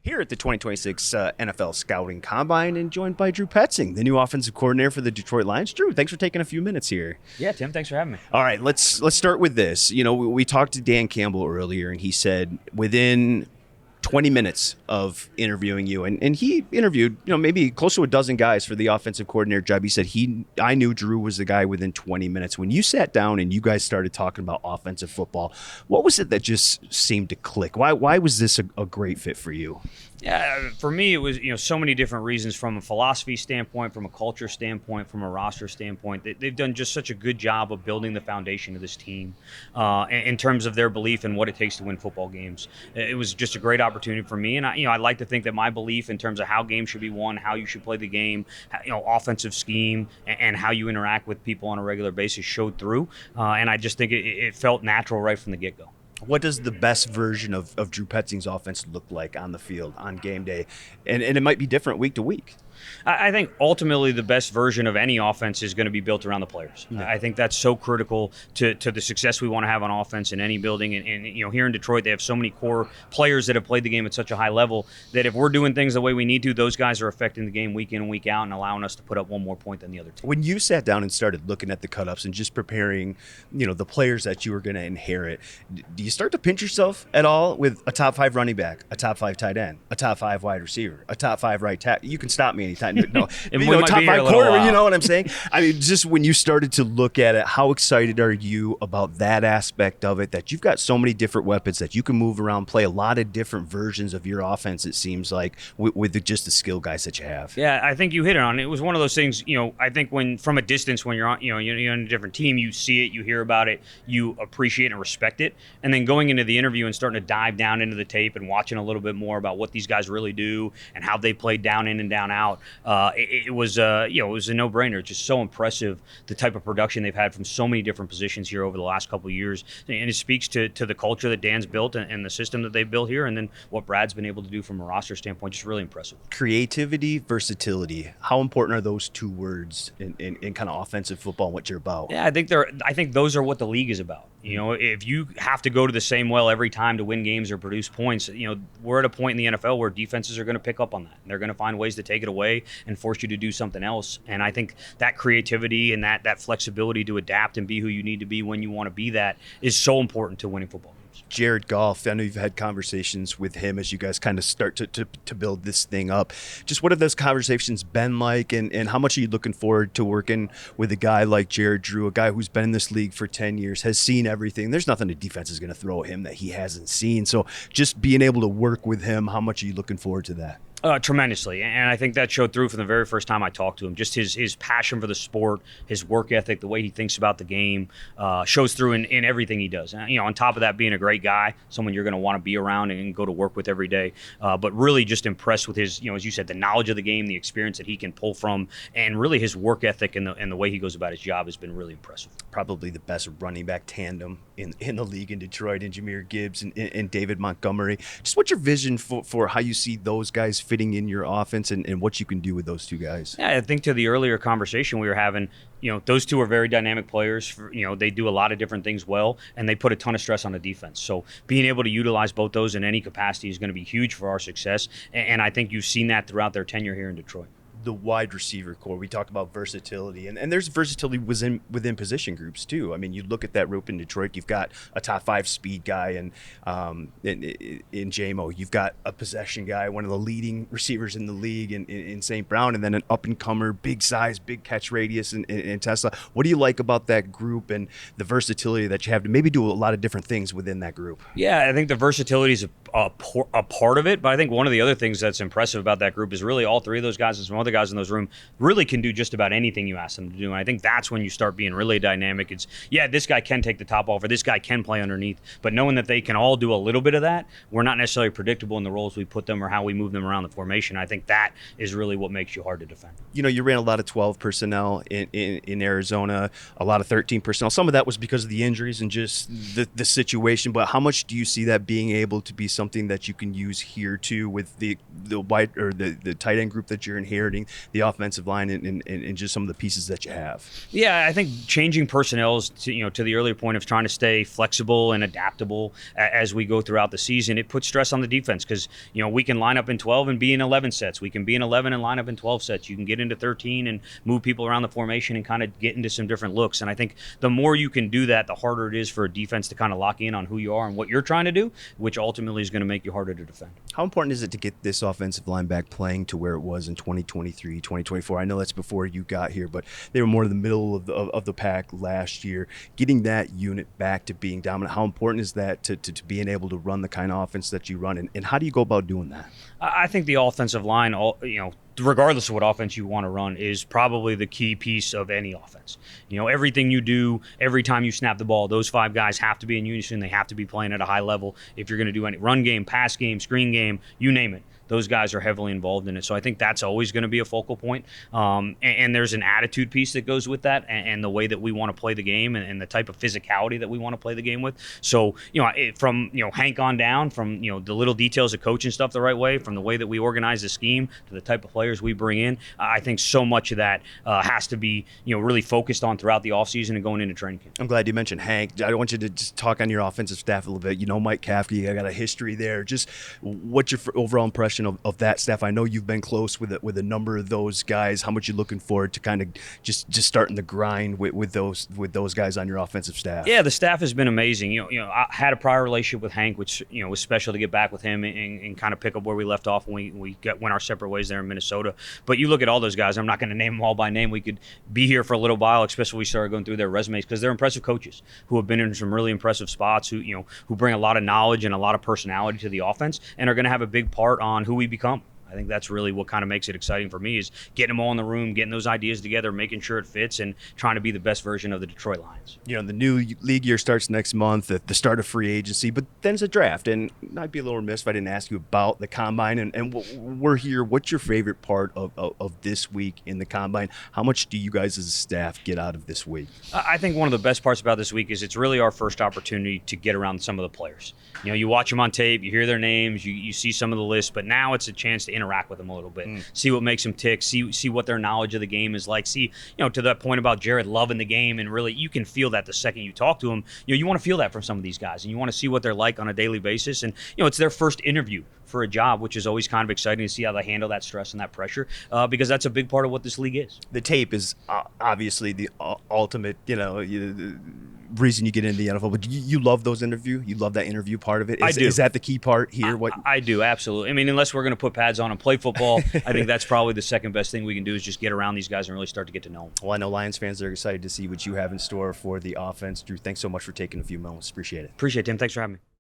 here at the 2026 NFL Scouting Combine and joined by Drew Petzing, the new offensive coordinator for the Detroit Lions. Drew, thanks for taking a few minutes here. Yeah, Tim, thanks for having me. All right, let's start with this. You know, we talked to Dan Campbell earlier, and he said within 20 minutes of interviewing you, and he interviewed, maybe close to a dozen guys for the offensive coordinator job. He said I knew Drew was the guy within 20 minutes. When you sat down and you guys started talking about offensive football, what was it that just seemed to click? Why was this a great fit for you? Yeah, for me, it was so many different reasons, from a philosophy standpoint, from a culture standpoint, from a roster standpoint. They've done just such a good job of building the foundation of this team in terms of their belief in what it takes to win football games. It was just a great opportunity for me, and I like to think that my belief in terms of how games should be won, how you should play the game, offensive scheme, and how you interact with people on a regular basis showed through. And I just think it felt natural right from the get-go. What does the best version of Drew Petzing's offense look like on the field on game day? And it might be different week to week. I think ultimately the best version of any offense is going to be built around the players. Yeah. I think that's so critical to the success we want to have on offense in any building. And here in Detroit, they have so many core players that have played the game at such a high level that if we're doing things the way we need to, those guys are affecting the game week in and week out and allowing us to put up one more point than the other team. When you sat down and started looking at the cut-ups and just preparing, the players that you were going to inherit, do you start to pinch yourself at all with a top 5 running back, a top 5 tight end, a top 5 wide receiver, a top 5 right tackle? You can stop me anytime. No, top 5 corner, you know what I'm saying? I mean, just when you started to look at it, how excited are you about that aspect of it, that you've got so many different weapons that you can move around, play a lot of different versions of your offense, it seems like, with just the skill guys that you have? Yeah, I think you hit it on. It was one of those things, I think when from a distance, when you're on, you're on a different team, you see it, you hear about it, you appreciate and respect it. And then going into the interview and starting to dive down into the tape and watching a little bit more about what these guys really do and how they play down in and down out, it was it was a no-brainer. It's just so impressive, the type of production they've had from so many different positions here over the last couple of years. And it speaks to the culture that Dan's built and the system that they've built here, and then what Brad's been able to do from a roster standpoint. Just really impressive. Creativity, versatility. How important are those two words in kind of offensive football and what you're about? Yeah, I think those are what the league is about. If you have to go to the same well every time to win games or produce points, we're at a point in the NFL where defenses are going to pick up on that. They're going to find ways to take it away and force you to do something else. And I think that creativity and that flexibility to adapt and be who you need to be when you want to be that is so important to winning football games. Jared Goff, I know you've had conversations with him as you guys kind of start to build this thing up. Just what have those conversations been like, and how much are you looking forward to working with a guy like Jared Drew, a guy who's been in this league for 10 years, has seen everything? There's nothing the defense is going to throw at him that he hasn't seen. So just being able to work with him, how much are you looking forward to that? Tremendously, and I think that showed through from the very first time I talked to him. Just his passion for the sport, his work ethic, the way he thinks about the game, shows through in everything he does. And, on top of that, being a great guy, someone you're going to want to be around and go to work with every day. But really just impressed with his, as you said, the knowledge of the game, the experience that he can pull from, and really his work ethic and the way he goes about his job has been really impressive. Probably the best running back tandem in the league in Detroit, and Jahmyr Gibbs and David Montgomery. Just what's your vision for how you see those guys fitting in your offense and what you can do with those two guys? Yeah, I think to the earlier conversation we were having, those two are very dynamic players. They do a lot of different things well, and they put a ton of stress on the defense. So being able to utilize both those in any capacity is going to be huge for our success. And I think you've seen that throughout their tenure here in Detroit. The wide receiver core, we talk about versatility, and there's versatility within position groups too. I mean, you look at that group in Detroit, you've got a top 5 speed guy and in JMO, you've got a possession guy, one of the leading receivers in the league in St. Brown, and then an up-and-comer, big size, big catch radius in Tesla. What do you like about that group and the versatility that you have to maybe do a lot of different things within that group? Yeah, I think the versatility is a part of it, but I think one of the other things that's impressive about that group is really all three of those guys and some other guys in those room really can do just about anything you ask them to do. And I think that's when you start being really dynamic. It's, this guy can take the top off, or this guy can play underneath, but knowing that they can all do a little bit of that, we're not necessarily predictable in the roles we put them or how we move them around the formation. I think that is really what makes you hard to defend. You ran a lot of 12 personnel in Arizona, a lot of 13 personnel. Some of that was because of the injuries and just the situation, but how much do you see that being able to be something something that you can use here too with the wide or the tight end group that you're inheriting, the offensive line, and just some of the pieces that you have? Yeah, I think changing personnel is to the earlier point of trying to stay flexible and adaptable as we go throughout the season. It puts stress on the defense because we can line up in 12 and be in 11 sets. We can be in 11 and line up in 12 sets. You can get into 13 and move people around the formation and kind of get into some different looks. And I think the more you can do that, the harder it is for a defense to kind of lock in on who you are and what you're trying to do, which ultimately is going to make you harder to defend. How important is it to get this offensive line back playing to where it was in 2023, 2024? I know that's before you got here, but they were more in the middle of the pack last year. Getting that unit back to being dominant, how important is that to being able to run the kind of offense that you run, and how do you go about doing that? I think the offensive line, regardless of what offense you want to run, is probably the key piece of any offense. Everything you do, every time you snap the ball, those five guys have to be in unison. They have to be playing at a high level. If you're going to do any run game, pass game, screen game, you name it, those guys are heavily involved in it. So I think that's always going to be a focal point. And there's an attitude piece that goes with that, and the way that we want to play the game, and the type of physicality that we want to play the game with. So, from Hank on down, from the little details of coaching stuff the right way, from the way that we organize the scheme to the type of players we bring in, I think so much of that has to be really focused on throughout the offseason and going into training camp. I'm glad you mentioned Hank. I want you to just talk on your offensive staff a little bit. Mike Kafka, I got a history there. Just what's your overall impression of that staff? I know you've been close with a number of those guys. How much you looking forward to kind of just starting the grind with those guys on your offensive staff? Yeah, the staff has been amazing. I had a prior relationship with Hank, which was special to get back with him and kind of pick up where we left off when we went our separate ways there in Minnesota. But you look at all those guys. I'm not going to name them all by name. We could be here for a little while, especially when we started going through their resumes, because they're impressive coaches who have been in some really impressive spots, who bring a lot of knowledge and a lot of personality to the offense, and are going to have a big part on who we become. I think that's really what kind of makes it exciting for me, is getting them all in the room, getting those ideas together, making sure it fits, and trying to be the best version of the Detroit Lions. The new league year starts next month at the start of free agency, but then it's a draft. And I'd be a little remiss if I didn't ask you about the combine. And we're here. What's your favorite part of this week in the combine? How much do you guys as a staff get out of this week? I think one of the best parts about this week is it's really our first opportunity to get around some of the players. You watch them on tape, you hear their names, you see some of the lists, but now it's a chance to interact with them a little bit, see what makes them tick, see what their knowledge of the game is like, see, to that point about Jared loving the game, and really you can feel that the second you talk to him. You want to feel that from some of these guys, and you want to see what they're like on a daily basis, and it's their first interview for a job, which is always kind of exciting to see how they handle that stress and that pressure, because that's a big part of what this league is. The tape is obviously the ultimate, reason you get into the NFL, but you love those interviews. You love that interview part of it. I do. Is that the key part here? I do, absolutely. I mean, unless we're going to put pads on and play football, I think that's probably the second best thing we can do, is just get around these guys and really start to get to know them. Well, I know Lions fans are excited to see what you have in store for the offense. Drew, thanks so much for taking a few moments. Appreciate it. Appreciate it, Tim. Thanks for having me.